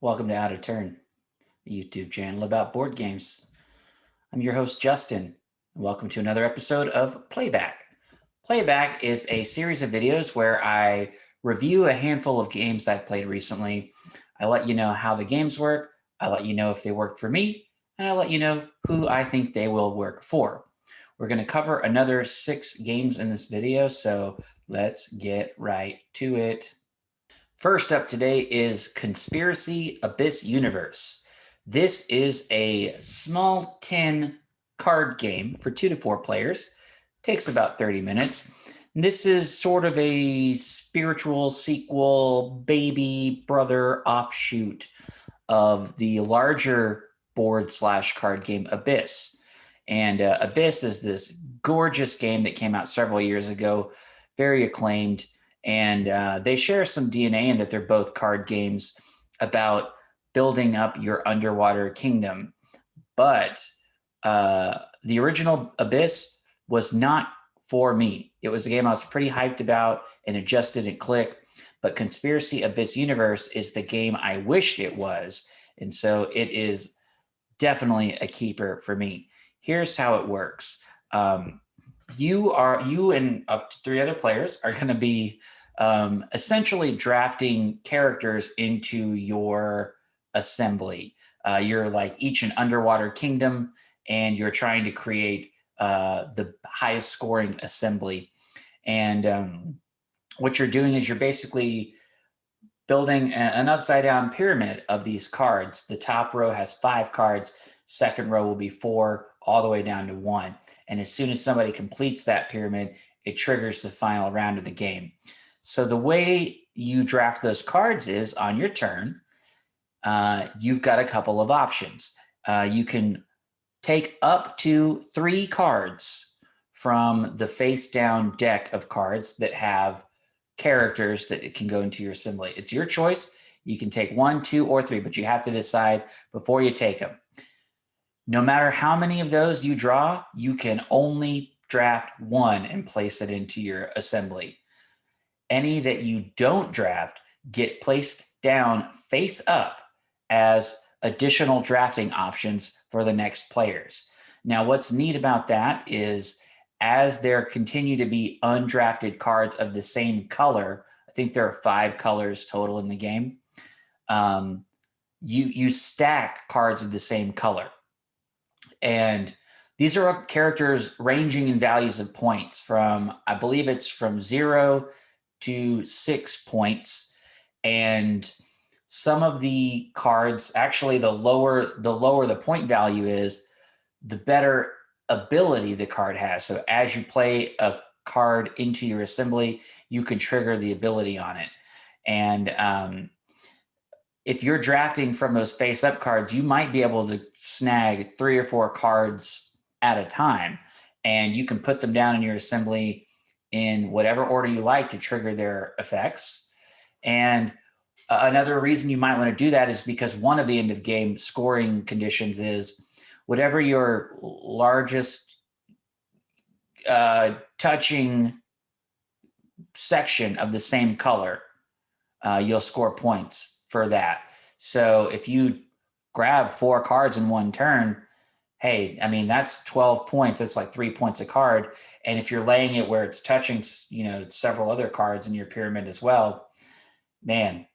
Welcome to Out of Turn, a YouTube channel about board games. I'm your host, Justin. Welcome to another episode of Playback. Playback is a series of videos where I review a handful of games I've played recently. I let you know how the games work, I let you know if they work for me, and I let you know who I think they will work for. We're going to cover another 6 games in this video, so let's get right to it. First up today is Conspiracy Abyss Universe. This is a small 10 card game for 2 to 4 players. Takes about 30 minutes. This is sort of a spiritual sequel, baby brother offshoot of the larger board/card game Abyss. And Abyss is this gorgeous game that came out several years ago, very acclaimed. And they share some DNA in that they're both card games about building up your underwater kingdom. But the original Abyss was not for me. It was a game I was pretty hyped about, and it just didn't click. But Conspiracy Abyss Universe is the game I wished it was. And so it is definitely a keeper for me. Here's how it works. You and up to 3 other players are going to be essentially drafting characters into your assembly. You're like each an underwater kingdom, and you're trying to create the highest scoring assembly. And what you're doing is you're basically building an upside down pyramid of these cards. The top row has 5 cards, second row will be 4, all the way down to 1. And as soon as somebody completes that pyramid, it triggers the final round of the game. So the way you draft those cards is on your turn, you've got a couple of options. You can take up to 3 cards from the face down deck of cards that have characters that it can go into your assembly. It's your choice. You can take 1, 2, or 3, but you have to decide before you take them. No matter how many of those you draw, you can only draft 1 and place it into your assembly. Any that you don't draft get placed down face up as additional drafting options for the next players. Now, what's neat about that is as there continue to be undrafted cards of the same color, I think there are 5 colors total in the game, you stack cards of the same color. And these are characters ranging in values of points from, I believe it's from 0 to 6 points. And some of the cards, actually the lower the point value is, the better ability the card has. So as you play a card into your assembly, you can trigger the ability on it. And if you're drafting from those face up cards, you might be able to snag 3 or 4 cards at a time, and you can put them down in your assembly in whatever order you like to trigger their effects. And another reason you might want to do that is because one of the end of game scoring conditions is whatever your largest touching section of the same color, you'll score points for that. So if you grab 4 cards in one turn, hey, I mean, that's 12 points. That's like 3 points a card. And if you're laying it where it's touching, several other cards in your pyramid as well, man,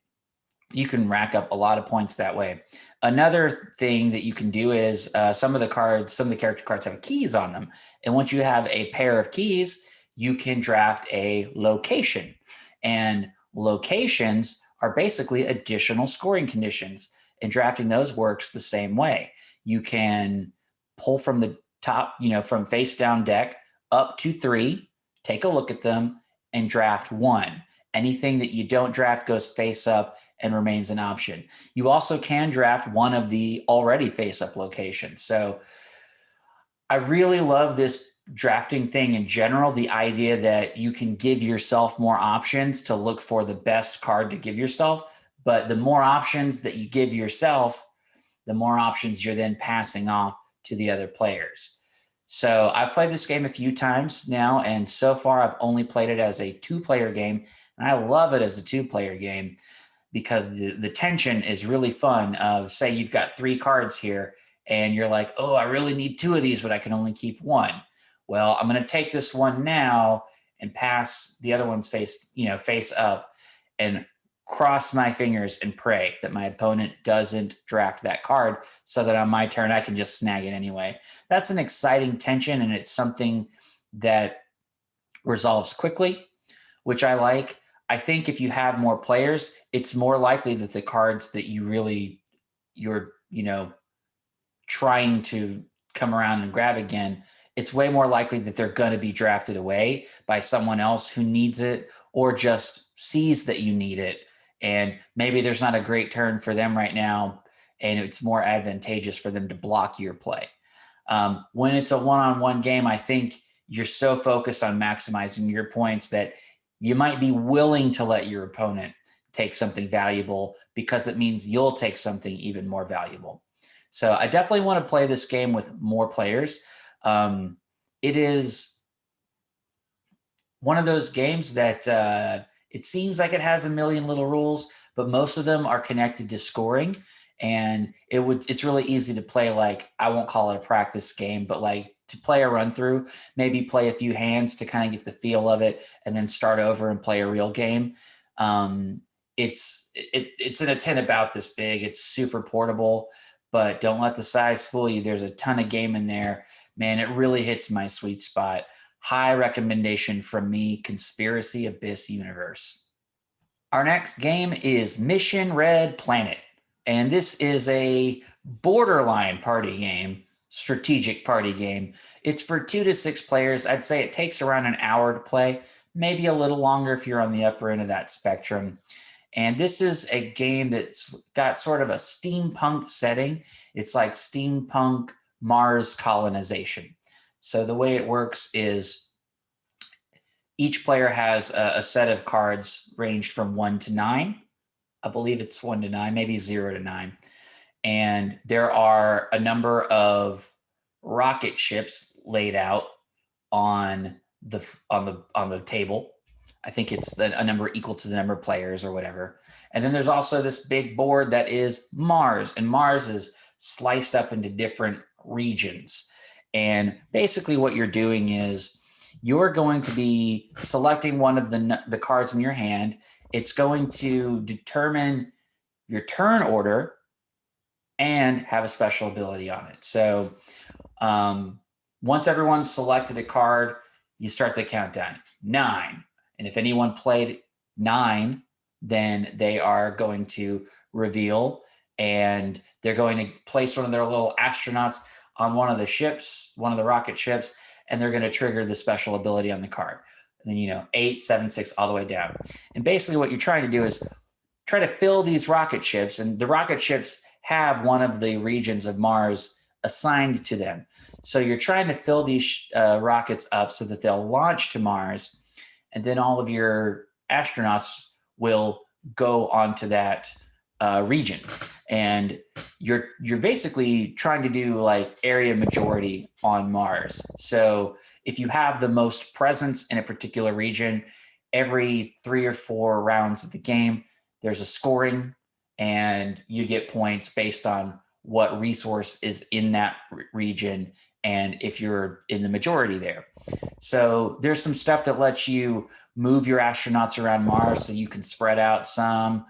you can rack up a lot of points that way. Another thing that you can do is some of the character cards have keys on them. And once you have a pair of keys, you can draft a location. And locations are basically additional scoring conditions. And drafting those works the same way. You can pull from the top, from face down deck up to 3, take a look at them, and draft 1. Anything that you don't draft goes face up and remains an option. You also can draft one of the already face up locations. So I really love this drafting thing in general, the idea that you can give yourself more options to look for the best card to give yourself. But the more options that you give yourself, the more options you're then passing off to the other players. So I've played this game a few times now, and so far I've only played it as a 2-player game, and I love it as a 2-player game because the tension is really fun of, say you've got 3 cards here and you're like, oh, I really need 2 of these, but I can only keep 1. Well, I'm going to take this one now and pass the other one's face up, and cross my fingers and pray that my opponent doesn't draft that card, so that on my turn I can just snag it anyway. That's an exciting tension, and it's something that resolves quickly, which I like. I think if you have more players, it's more likely that the cards that you're trying to come around and grab again, it's way more likely that they're going to be drafted away by someone else who needs it, or just sees that you need it. And maybe there's not a great turn for them right now, and it's more advantageous for them to block your play. When it's a one-on-one game, I think you're so focused on maximizing your points that you might be willing to let your opponent take something valuable, because it means you'll take something even more valuable. So I definitely want to play this game with more players. It is one of those games that it seems like it has a million little rules, but most of them are connected to scoring. And it's really easy to play, like, I won't call it a practice game, but like to play a run through, maybe play a few hands to kind of get the feel of it, and then start over and play a real game. It's in a tin about this big. It's super portable, but don't let the size fool you. There's a ton of game in there. Man, it really hits my sweet spot. High recommendation from me, Conspiracy Abyss Universe. Our next game is Mission Red Planet. And this is a borderline party game, strategic party game. It's for 2 to 6 players. I'd say it takes around an hour to play, maybe a little longer if you're on the upper end of that spectrum. And this is a game that's got sort of a steampunk setting. It's like steampunk Mars colonization. So the way it works is each player has a set of cards ranged from 1 to 9. I believe it's 1 to 9, maybe 0 to 9. And there are a number of rocket ships laid out on the table. I think it's a number equal to the number of players or whatever. And then there's also this big board that is Mars, and Mars is sliced up into different regions. And basically what you're doing is you're going to be selecting one of the cards in your hand. It's going to determine your turn order and have a special ability on it. So once everyone's selected a card, you start the countdown. 9. And if anyone played 9, then they are going to reveal, and they're going to place one of their little astronauts on one of the ships, one of the rocket ships, and they're going to trigger the special ability on the card. And then, 8, 7, 6, all the way down. And basically what you're trying to do is try to fill these rocket ships, and the rocket ships have one of the regions of Mars assigned to them. So you're trying to fill these rockets up so that they'll launch to Mars, and then all of your astronauts will go onto that region. And you're basically trying to do like area majority on Mars. So if you have the most presence in a particular region, every 3 or 4 rounds of the game, there's a scoring, and you get points based on what resource is in that region, and if you're in the majority there. So there's some stuff that lets you move your astronauts around Mars so you can spread out some.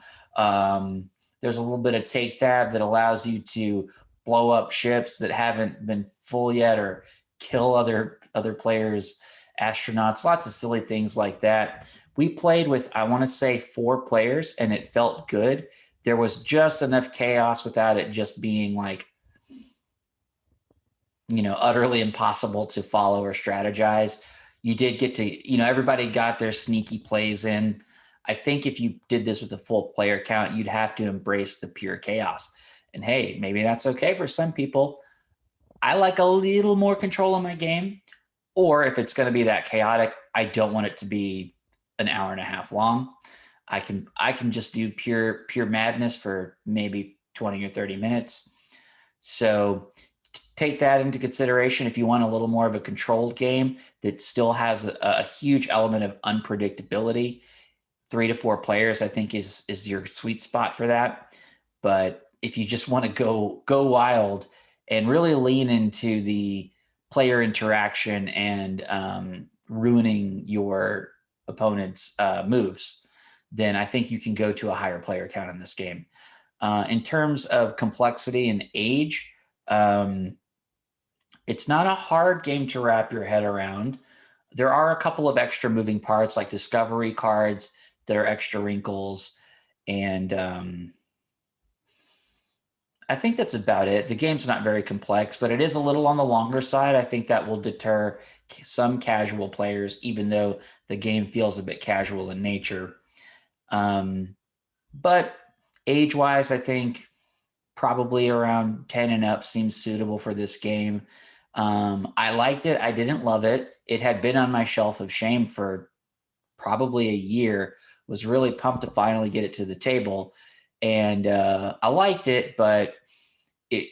There's a little bit of take that allows you to blow up ships that haven't been full yet, or kill other players' astronauts. Lots of silly things like that. We played with, I want to say, 4 players, and it felt good. There was just enough chaos without it just being like, utterly impossible to follow or strategize. You did get to, everybody got their sneaky plays in. I think if you did this with a full player count, you'd have to embrace the pure chaos. And hey, maybe that's okay for some people. I like a little more control in my game. Or if it's going to be that chaotic, I don't want it to be an hour and a half long. I can just do pure madness for maybe 20 or 30 minutes. So take that into consideration if you want a little more of a controlled game that still has a huge element of unpredictability. 3 to 4 players, I think is your sweet spot for that. But if you just want to go wild and really lean into the player interaction and ruining your opponent's moves, then I think you can go to a higher player count in this game. In terms of complexity and age, it's not a hard game to wrap your head around. There are a couple of extra moving parts like discovery cards that are extra wrinkles. And I think that's about it. The game's not very complex, but it is a little on the longer side. I think that will deter some casual players, even though the game feels a bit casual in nature. But age-wise, I think probably around 10 and up seems suitable for this game. I liked it. I didn't love it. It had been on my shelf of shame for probably a year. Was really pumped to finally get it to the table. And I liked it, but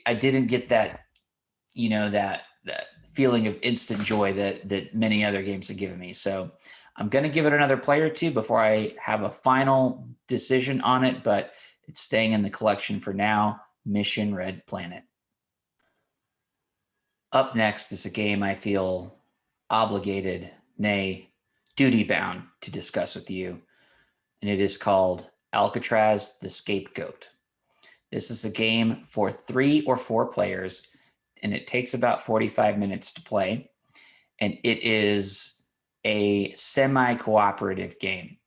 I didn't get that, that feeling of instant joy that many other games have given me. So I'm going to give it another play or two before I have a final decision on it, but it's staying in the collection for now. Mission Red Planet. Up next is a game I feel obligated, nay, duty-bound to discuss with you, and it is called Alcatraz, the Scapegoat. This is a game for 3 or 4 players, and it takes about 45 minutes to play, and it is a semi-cooperative game.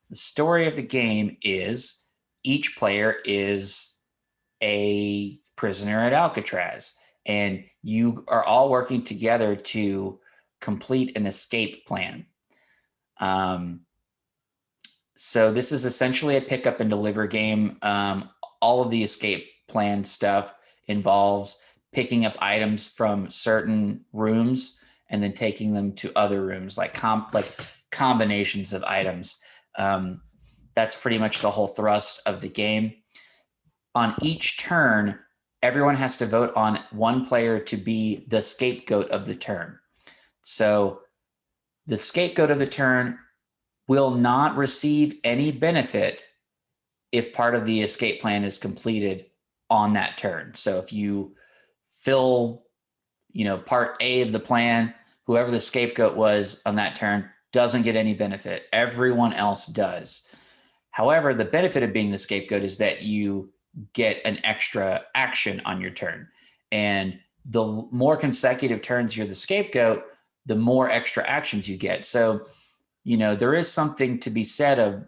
The story of the game is each player is a prisoner at Alcatraz, and you are all working together to complete an escape plan. So this is essentially a pick up and deliver game. All of the escape plan stuff involves picking up items from certain rooms and then taking them to other rooms, like combinations of items. That's pretty much the whole thrust of the game. On each turn, everyone has to vote on one player to be the scapegoat of the turn. So the scapegoat of the turn will not receive any benefit if part of the escape plan is completed on that turn. So if you fill, part A of the plan, whoever the scapegoat was on that turn doesn't get any benefit. Everyone else does. However, the benefit of being the scapegoat is that you get an extra action on your turn. And the more consecutive turns you're the scapegoat, the more extra actions you get. So, there is something to be said of,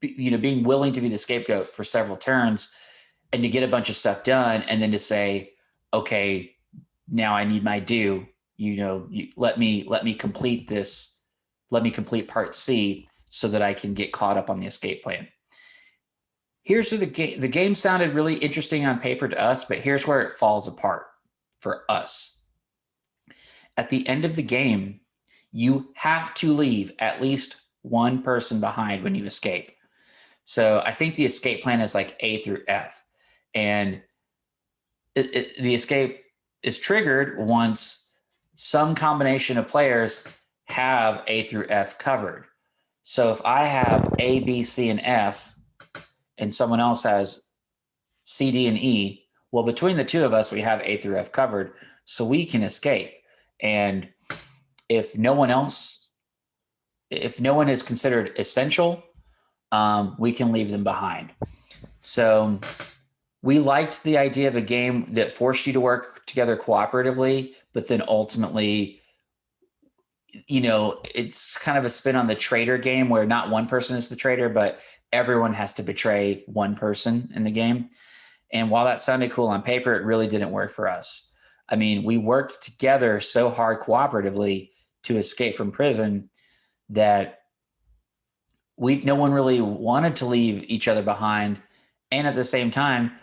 being willing to be the scapegoat for several turns and to get a bunch of stuff done. And then to say, okay, now I need my due, let me complete this. Let me complete part C so that I can get caught up on the escape plan. Here's where the game sounded really interesting on paper to us, but here's where it falls apart for us. At the end of the game, you have to leave at least one person behind when you escape. So I think the escape plan is like A through F. And the escape is triggered once some combination of players have A through F covered. So if I have A, B, C, and F, and someone else has C, D, and E, well, between the two of us, we have A through F covered, so we can escape. And if no one is considered essential, we can leave them behind. So we liked the idea of a game that forced you to work together cooperatively, but then ultimately, it's kind of a spin on the traitor game where not one person is the traitor, but everyone has to betray one person in the game. And while that sounded cool on paper, it really didn't work for us. I mean, we worked together so hard cooperatively to escape from prison that no one really wanted to leave each other behind. And at the same time,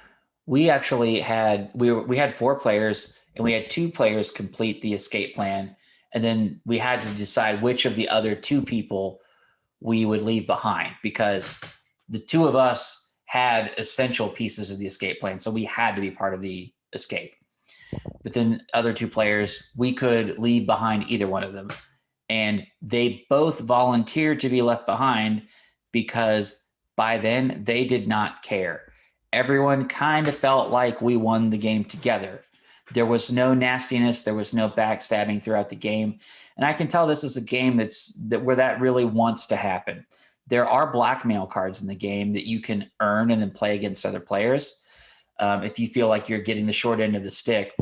we actually had 4 players, and we had 2 players complete the escape plan. And then we had to decide which of the other 2 people we would leave behind, because the 2 of us had essential pieces of the escape plan. So we had to be part of the escape. But then other 2 players, we could leave behind either one of them. And they both volunteered to be left behind. because by then they did not care. Everyone kind of felt like we won the game together. There was no nastiness. There was no backstabbing throughout the game. And I can tell this is a game where that really wants to happen. There are blackmail cards in the game that you can earn and then play against other players. If you feel like you're getting the short end of the stick.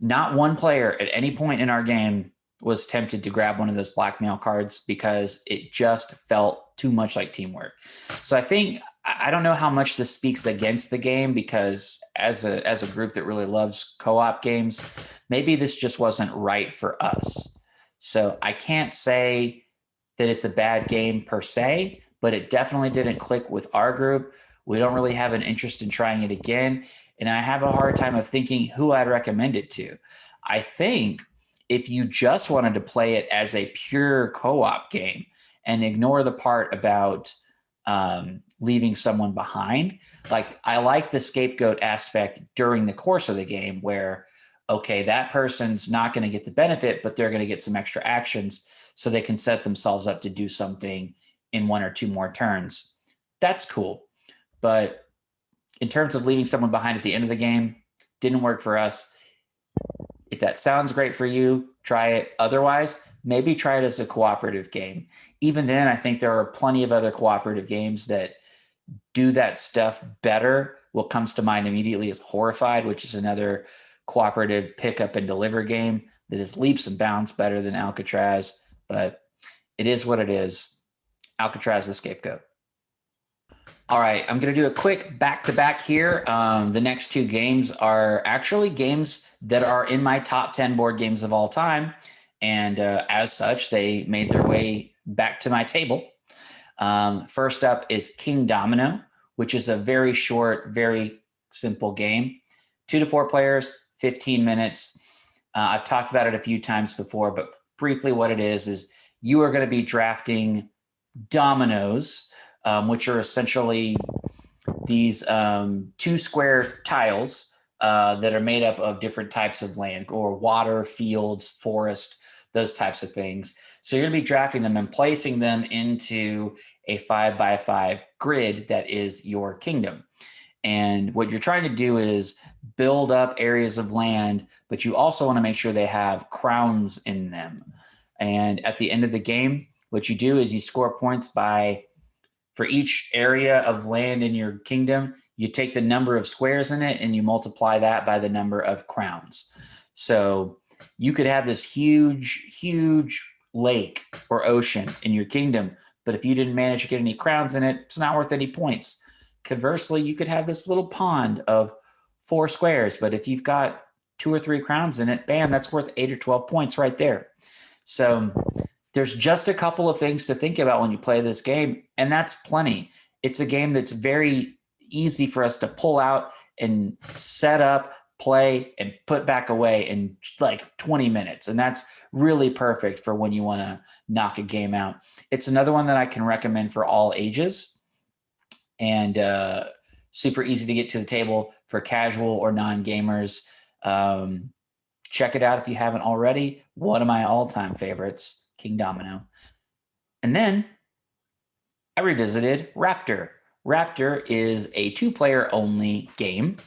Not one player at any point in our game was tempted to grab one of those blackmail cards because it just felt too much like teamwork. So I don't know how much this speaks against the game, because as a group that really loves co-op games, maybe this just wasn't right for us. So I can't say that it's a bad game per se, but it definitely didn't click with our group. We don't really have an interest in trying it again. And I have a hard time of thinking who I'd recommend it to. I think if you just wanted to play it as a pure co-op game and ignore the part about leaving someone behind, like I like the scapegoat aspect during the course of the game where, okay, that person's not going to get the benefit, but they're going to get some extra actions so they can set themselves up to do something in 1 or 2 more turns. That's cool. But in terms of leaving someone behind at the end of the game, didn't work for us. If that sounds great for you, try it. Otherwise, maybe try it as a cooperative game. Even then, I think there are plenty of other cooperative games that do that stuff better. What comes to mind immediately is Horrified, which is another cooperative pick up and deliver game that is leaps and bounds better than Alcatraz, but it is what it is. Alcatraz, the scapegoat. All right, I'm going to do a quick back-to-back here. The next 2 games are actually games that are in my top 10 board games of all time. And as such, they made their way back to my table. First up is Kingdomino, which is a very short, very simple game. 2 to 4 players, 15 minutes. I've talked about it a few times before, but briefly what it is you are going to be drafting dominoes, which are essentially these 2 square tiles that are made up of different types of land, or water, fields, forest, those types of things. So you're going to be drafting them and placing them into a 5x5 grid that is your kingdom. And what you're trying to do is build up areas of land, but you also want to make sure they have crowns in them. And at the end of the game, what you do is you score points for each area of land in your kingdom, you take the number of squares in it and you multiply that by the number of crowns. So you could have this huge, huge lake or ocean in your kingdom, but if you didn't manage to get any crowns in it, it's not worth any points. Conversely, you could have this little pond of 4 squares, but if you've got 2 or 3 crowns in it, bam, that's worth 8 or 12 points right there. So there's just a couple of things to think about when you play this game, and that's plenty. It's a game that's very easy for us to pull out and set up, play, and put back away in like 20 minutes. And that's really perfect for when you want to knock a game out. It's another one that I can recommend for all ages, and super easy to get to the table for casual or non-gamers. Check it out if you haven't already. One of my all-time favorites, Kingdomino. And then I revisited Raptor. Raptor is a 2-player only game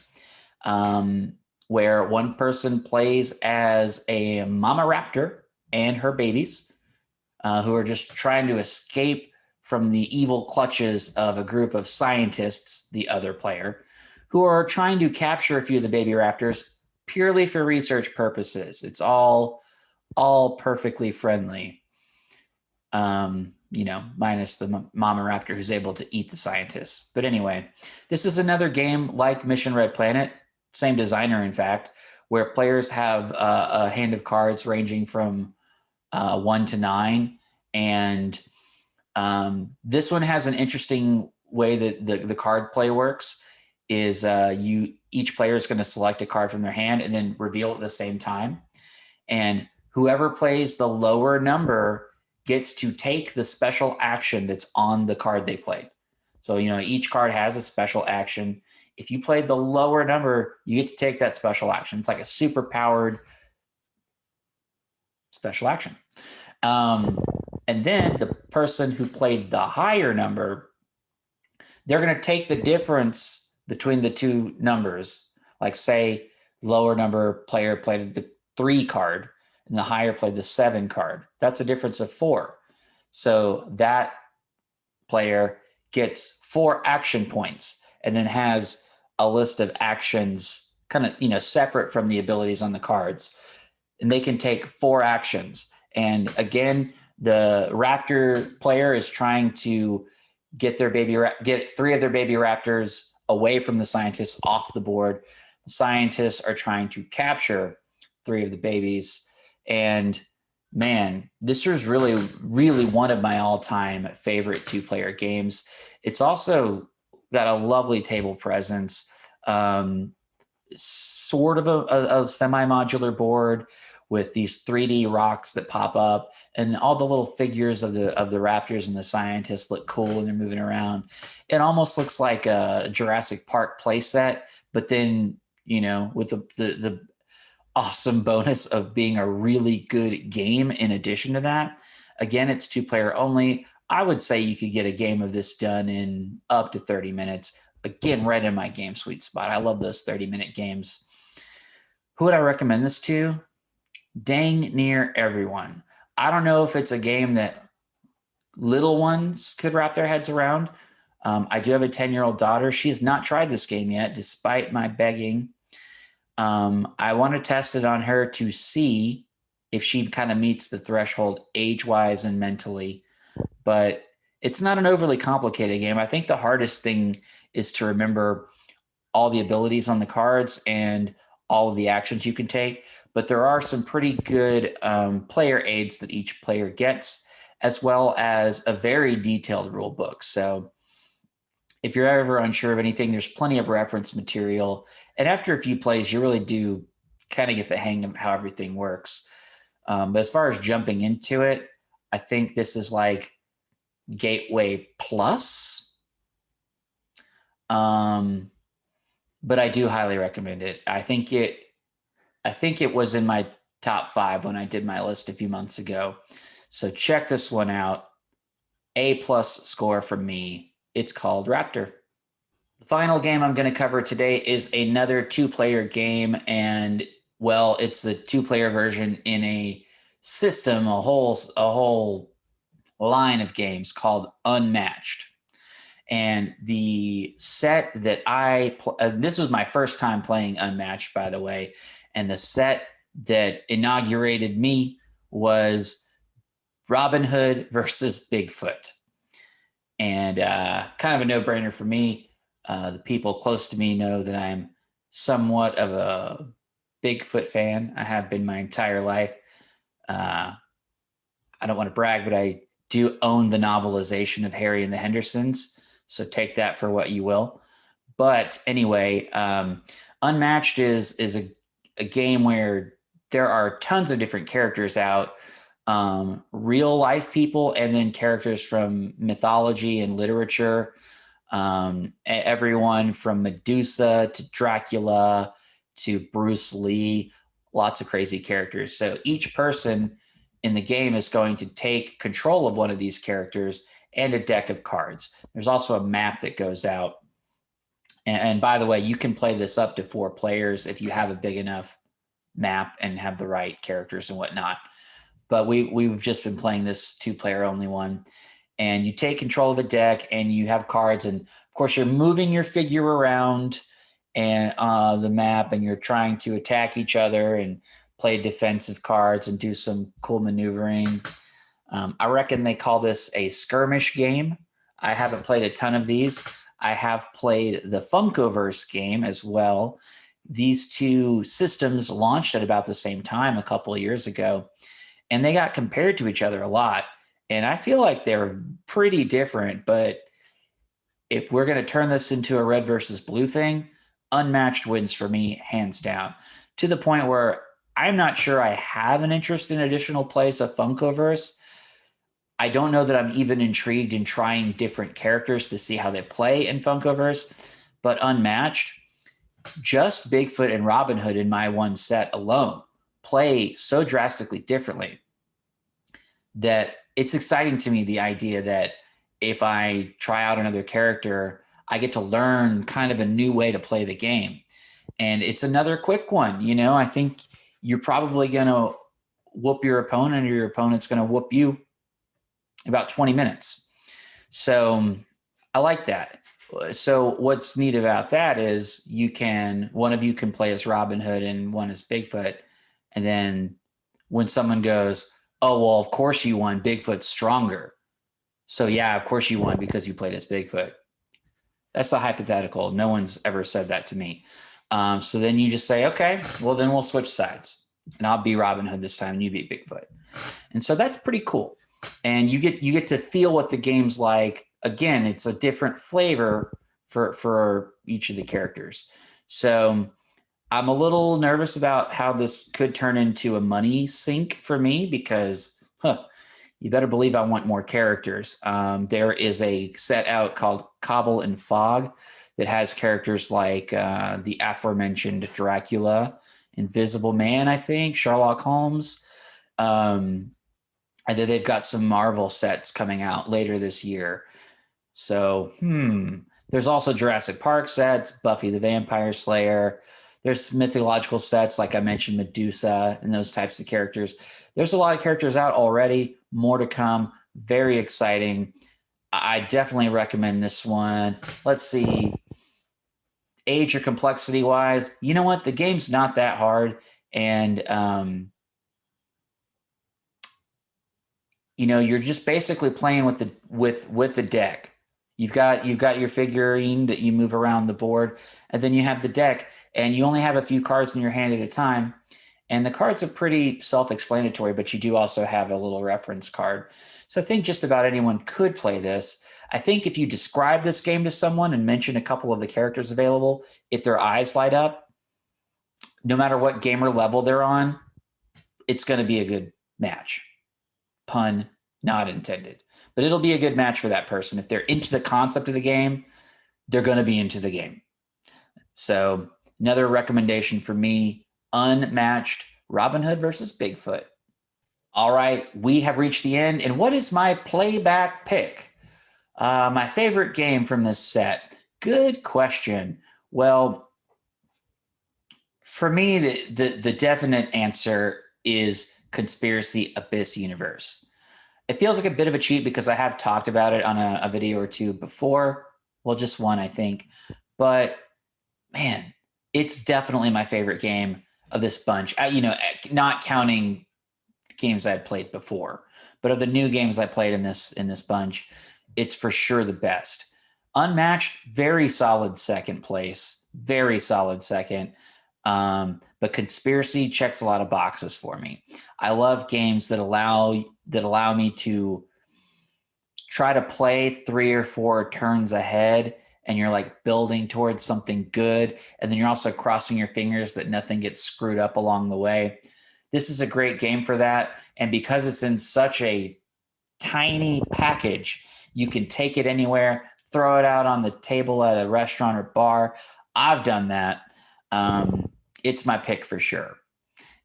where one person plays as a mama raptor and her babies who are just trying to escape from the evil clutches of a group of scientists, the other player, who are trying to capture a few of the baby raptors purely for research purposes. It's all perfectly friendly. Minus the mama raptor who's able to eat the scientists. But anyway, this is another game like Mission Red Planet, same designer, in fact, where players have a hand of cards ranging from 1 to 9. And this one has an interesting way that the card play works is each player is going to select a card from their hand and then reveal it at the same time. And whoever plays the lower number gets to take the special action that's on the card they played. So, each card has a special action. If you played the lower number, you get to take that special action. It's like a super powered special action. And then the person who played the higher number, they're going to take the difference between the two numbers. Like, say, lower number player played the 3 card and the higher played the 7 card. That's a difference of 4. So that player gets 4 action points and then has a list of actions kind of, separate from the abilities on the cards. And they can take 4 actions. And again, the Raptor player is trying to get 3 of their baby raptors away from the scientists off the board. The scientists are trying to capture 3 of the babies. And man, this was really, really one of my all-time favorite 2-player games. It's also got a lovely table presence, sort of a semi-modular board with these 3D rocks that pop up, and all the little figures of the raptors and the scientists look cool when they're moving around. It almost looks like a Jurassic Park playset, but then with the awesome bonus of being a really good game in addition to that. Again, it's 2-player only. I would say you could get a game of this done in up to 30 minutes. Again, right in my game sweet spot. I love those 30-minute games. Who would I recommend this to? Dang near everyone. I don't know if it's a game that little ones could wrap their heads around. I do have a 10-year-old daughter. She has not tried this game yet, despite my begging. I want to test it on her to see if she kind of meets the threshold age-wise and mentally. But it's not an overly complicated game. I think the hardest thing is to remember all the abilities on the cards and all of the actions you can take. But there are some pretty good player aids that each player gets, as well as a very detailed rule book. So if you're ever unsure of anything, there's plenty of reference material. And after a few plays, you really do kind of get the hang of how everything works. But as far as jumping into it, I think this is like Gateway Plus. But I do highly recommend it. I think it was in my top 5 when I did my list a few months ago. So check this one out. A+ score from me. It's called Raptor. The final game I'm going to cover today is another 2-player game, and well, it's a 2-player version in a system, a whole line of games called Unmatched. And the set that this was my first time playing Unmatched, by the way, and the set that inaugurated me was Robin Hood versus Bigfoot. And kind of a no-brainer for me. The people close to me know that I'm somewhat of a Bigfoot fan. I have been my entire life. I don't want to brag, but I do own the novelization of Harry and the Hendersons, so take that for what you will. But anyway, Unmatched is a game where there are tons of different characters out, real life people, and then characters from mythology and literature. Everyone from Medusa to Dracula to Bruce Lee, lots of crazy characters. So each person in the game is going to take control of one of these characters and a deck of cards. There's also a map that goes out. And by the way, you can play this up to 4 players if you have a big enough map and have the right characters and whatnot. But we've just been playing this 2-player only one. And you take control of a deck and you have cards. And of course, you're moving your figure around and the map, and you're trying to attack each other and play defensive cards and do some cool maneuvering. I reckon they call this a skirmish game. I haven't played a ton of these. I have played the Funkoverse game as well. These 2 systems launched at about the same time a couple of years ago, and they got compared to each other a lot. And I feel like they're pretty different, but if we're going to turn this into a red versus blue thing, Unmatched wins for me, hands down, to the point where I'm not sure I have an interest in additional plays of Funkoverse. I don't know that I'm even intrigued in trying different characters to see how they play in Funkoverse, but Unmatched, just Bigfoot and Robin Hood in my one set alone play so drastically differently that it's exciting to me, the idea that if I try out another character, I get to learn kind of a new way to play the game. And it's another quick one. I think you're probably going to whoop your opponent, or your opponent's going to whoop you in about 20 minutes. So I like that. So what's neat about that is one of you can play as Robin Hood and one as Bigfoot. And then when someone goes, oh, well, of course you won, Bigfoot's stronger. So yeah, of course you won because you played as Bigfoot. That's a hypothetical. No one's ever said that to me. So then you just say, okay, well then we'll switch sides, and I'll be Robin Hood this time and you be Bigfoot. And so that's pretty cool. And you get to feel what the game's like. Again, it's a different flavor for each of the characters. So I'm a little nervous about how this could turn into a money sink for me, because you better believe I want more characters. There is a set out called Cobble and Fog that has characters like the aforementioned Dracula, Invisible Man, I think, Sherlock Holmes. And then they've got some Marvel sets coming out later this year. So, there's also Jurassic Park sets, Buffy the Vampire Slayer. There's mythological sets, like I mentioned, Medusa and those types of characters. There's a lot of characters out already, more to come. Very exciting. I definitely recommend this one. Let's see. Age or complexity wise, you know what? The game's not that hard. And, you're just basically playing with the deck. You've got your figurine that you move around the board, and then you have the deck, and you only have a few cards in your hand at a time. And the cards are pretty self-explanatory, but you do also have a little reference card. So I think just about anyone could play this. I think if you describe this game to someone and mention a couple of the characters available, if their eyes light up, no matter what gamer level they're on, it's going to be a good match. Pun not intended. But it'll be a good match for that person. If they're into the concept of the game, they're going to be into the game. So another recommendation for me, Unmatched, Robin Hood versus Bigfoot. All right, we have reached the end. And what is my playback pick? My favorite game from this set? Good question. Well, for me, the definite answer is Conspiracy Abyss Universe. It feels like a bit of a cheat because I have talked about it on a video or two before. Well, just one, I think. But man, it's definitely my favorite game of this bunch. Not counting games I had played before, but of the new games I played in this bunch, it's for sure the best. Unmatched, very solid second place. Very solid second. But Conspiracy checks a lot of boxes for me. I love games that allow me to try to play 3 or 4 turns ahead, and you're like building towards something good, and then you're also crossing your fingers that nothing gets screwed up along the way. This is a great game for that, and because it's in such a tiny package, you can take it anywhere, throw it out on the table at a restaurant or bar. I've done that. It's my pick for sure.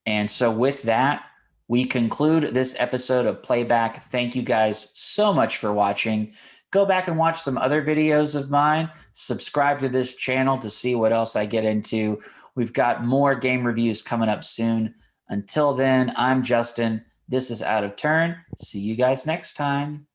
And so with that, we conclude this episode of Playback. Thank you guys so much for watching. Go back and watch some other videos of mine. Subscribe to this channel to see what else I get into. We've got more game reviews coming up soon. Until then, I'm Justin. This is Out of Turn. See you guys next time.